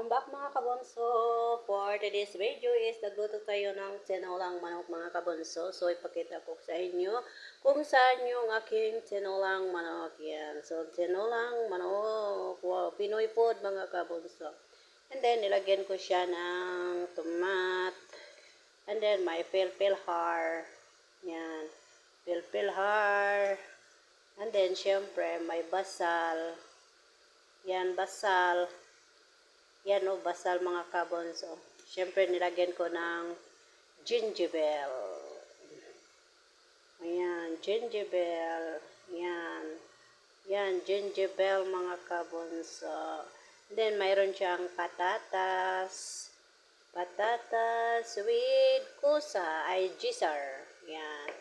Welcome back mga kabonso. For today's video is nagluto tayo ng tinolang manok mga kabonso. So ipakita ko sa inyo kung saan yung aking tinolang manok yan. So tinolang manok, wow, Pinoy food mga kabonso. And then nilagyan ko siya ng tomat. And then may pilpilhar. Yan. Pilpilhar. And then syempre may basal. Yan, basal. Yan o, basal mga kabonso. Siyempre, nilagyan ko ng gingerbread. Ayan, gingerbread. Yan. Yan, gingerbread mga kabonso. Then, mayroon siyang patatas. Patatas with kusa ay gisar. Yan.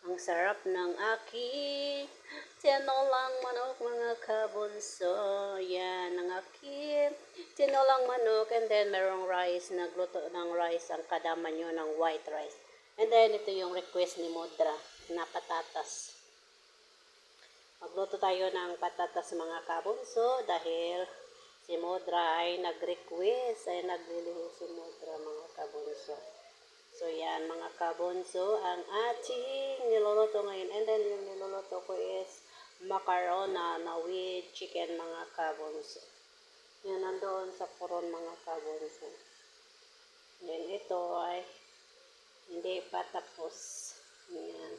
Ang sarap ng aking tinolang manok mga kabonso. Yan, ang aking tinolang manok. And then, merong rice. Nagluto ng rice. Ang kadama nyo ng white rice. And then, ito yung request ni Modra na patatas. Magluto tayo ng patatas mga kabonso dahil si Modra ay nag-request. Ay nagliliho si Modra mga kabonso. So, yan mga kabonso, ang ating niluluto ngayon. And then, yung niluluto ko is macarona na with chicken mga kabonso. Yan, nandoon sa puron mga kabonso. Then, ito ay hindi pa tapos. Yan.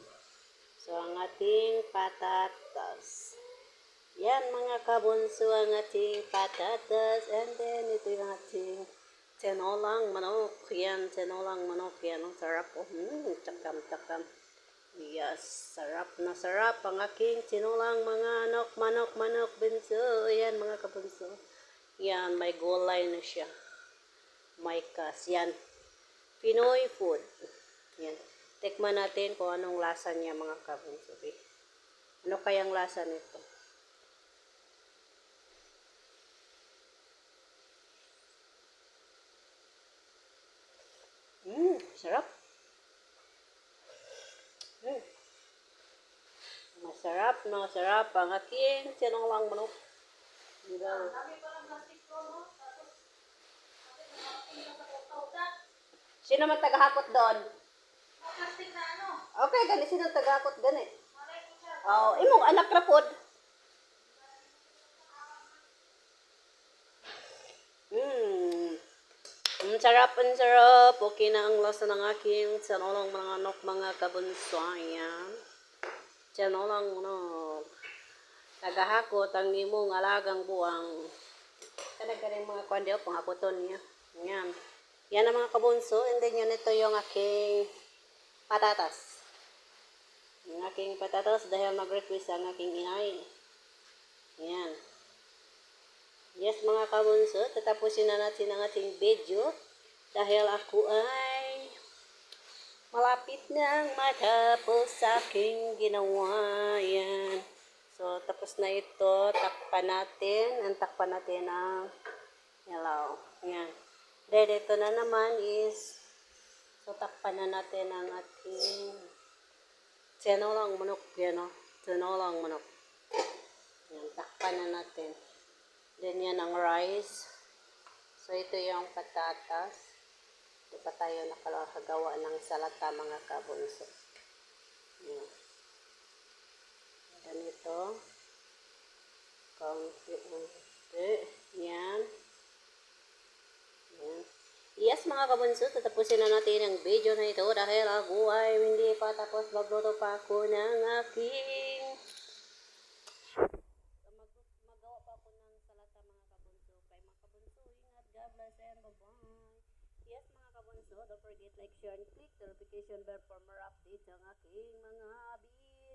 So, ang ating patatas. Yan mga kabonso, ang ating patatas. And then, ito yung ating tinolang manok. Yan, tinolang manok. Yan, ang sarap. Oh, takam-takam. Yes, sarap na sarap ang aking tinolang mga manok, bunso. Yan, mga kabunso. Yan, may gulay na siya. May kas. Yan, Pinoy food. Yan. Tikman natin kung anong lasa niya, mga kabunso. Ano kayang lasa nito? Sarap. Masarap ang aking tinolang manok. Sino man tagahakot doon? Okay, gani sino tagahakot gani? Oh, imong anak ra pod. Ang sarap. Okay na ang lasa ng aking tinolang manok mga kabunso. Ayan. Tinolang manok. Tagahakot ang imong alagang buwang. Kanagaling mga kwandyo, panghapoton niya. Ayan. Yan ang mga kabunso. And then yun, ito yung aking patatas. Yung aking patatas dahil mag-request ang aking inay. Ayan. Yes mga kabunso, tatapusin na natin ang ating video dahil ako ay malapit nang matapos sa aking ginawa. Yan. So, tapos na ito. Takpan natin. Ang takpan natin ang hello. Yan. Then, ito na naman is so, takpan na natin ang ating tinolang manok. Yan o. Tinolang manok. Yan. Takpan na natin. Then, yan ang rice. So, ito yung patatas. Ito pa tayo nakagawa ng salata mga kabunso. Yan. Ganito. Konti. Yan. Yan. Yes mga kabunso, tatapusin na natin ang video na ito dahil ako ay hindi pa tapos. Magluto pa ako ng aking magawa pa ako ng salata mga kabunso. Kay mga kabunso, ingat. God bless and bye-bye. Yes mga kabunso, don't forget like, share, and click the notification bell for more updates ang aking mga video.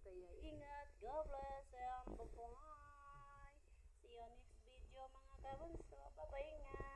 Kaya ingat, God bless and bye-bye. See you next video mga kabunso. Bye-bye nga.